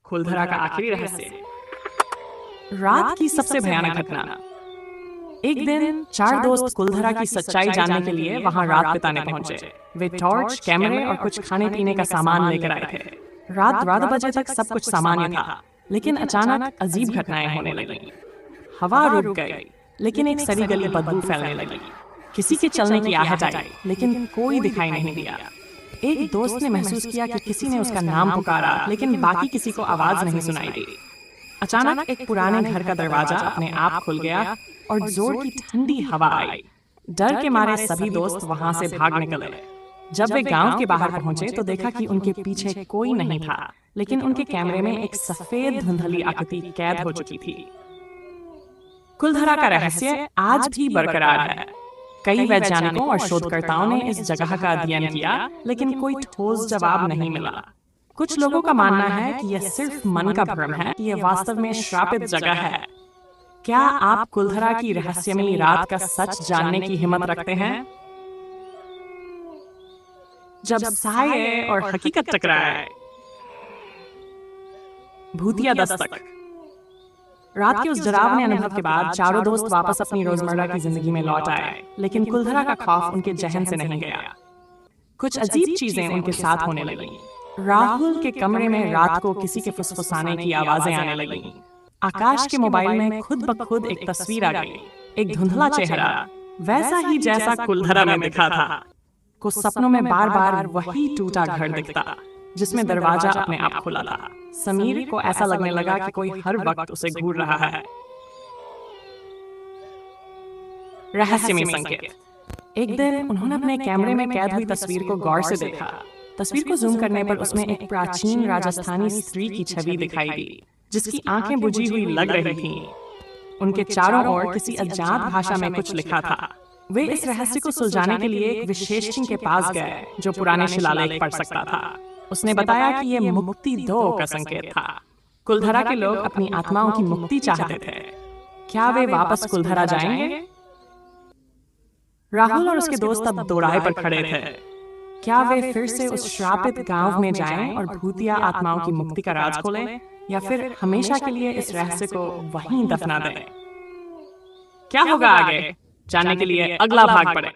कुलधरा का आखिरी रहस्य। रात की सबसे भयानक घटना। एक दिन 4 दोस्त कुलधरा की सच्चाई जानने के लिए वहां रात बिताने पहुंचे। वे टॉर्च, कैमरे और कुछ खाने पीने का सामान लेकर आए थे। रात 12 बजे तक सब कुछ सामान्य था, लेकिन अचानक अजीब घटनाएं होने लगी। हवा रुक गई, लेकिन एक सड़ी गली बदबू फैलने लगी। किसी के चलने की आहट आई, लेकिन कोई दिखाई नहीं दिया। एक दोस्त ने महसूस किया कि किसी ने उसका नाम पुकारा, लेकिन बाकी किसी को आवाज नहीं सुनाई दी। अचानक एक पुराने घर का दरवाजा अपने आप खुल गया और जोर की ठंडी हवा आई। डर के मारे सभी दोस्त वहां से भाग निकले। जब वे गांव के बाहर पहुंचे तो देखा कि उनके पीछे कोई नहीं था, लेकिन उनके कैमरे में एक सफेद धुंधली आकृति कैद हो चुकी थी। कुलधरा का रहस्य आज भी बरकरार है। कई वैज्ञानिकों और शोधकर्ताओं ने इस जगह का अध्ययन किया, लेकिन कोई ठोस जवाब नहीं मिला। कुछ लोगों का मानना है कि यह सिर्फ मन का भ्रम है, कि यह वास्तव में श्रापित जगह है। क्या आप कुलधरा की रहस्यमयी रात का सच जानने की हिम्मत रखते हैं? जब साये और हकीकत टकराए। भूतिया दस्तक। रात के उस डरावने अनुभव के बाद चारों दोस्त वापस अपनी रोजमर्रा की जिंदगी में लौट आए, लेकिन कुलधरा का खौफ उनके जहन से नहीं गया। कुछ अजीब चीजें उनके साथ होने लगी। राहुल के कमरे में रात को किसी के फुसफुसाने की आवाजें आने लगी। आकाश के मोबाइल में खुद ब खुद एक तस्वीर आ गई, एक धुंधला चेहरा, वैसा ही जैसा कुलधरा में दिखा था। कुछ सपनों में बार बार वही टूटा घर दिखता, जिसमें दरवाजा अपने आप खुला था। समीर को ऐसा लगने लगा कि कोई हर वक्त उसे घूर रहा है। रहस्यमय संकेत। एक दिन उन्होंने अपने कैमरे में कैद हुई तस्वीर को गौर से देखा। तस्वीर को जूम करने पर उसमें एक प्राचीन राजस्थानी स्त्री की छवि दिखाई दी, जिसकी आंखें बुझी हुई लग रही थीं। उनके चारों ओर किसी अज्ञात भाषा में कुछ लिखा था। वे इस रहस्य को सुलझाने के लिए एक विशेषज्ञ के पास गए, जो पुराने शिलालेख पढ़ सकता था। उसने बताया कि यह मुक्ति दो का संकेत था। कुलधरा के लोग अपनी आत्माओं की मुक्ति चाहते थे। क्या वे वापस कुलधरा जाएंगे? राहुल और उसके दोस्त अब दोराहे पर खड़े थे। क्या वे फिर से उस श्रापित गांव में जाएं और भूतिया आत्माओं की मुक्ति का राज खोलें, या फिर हमेशा के लिए इस रहस्य को वहीं दफना दें? क्या होगा आगे? जानने के लिए अगला भाग पढ़ें।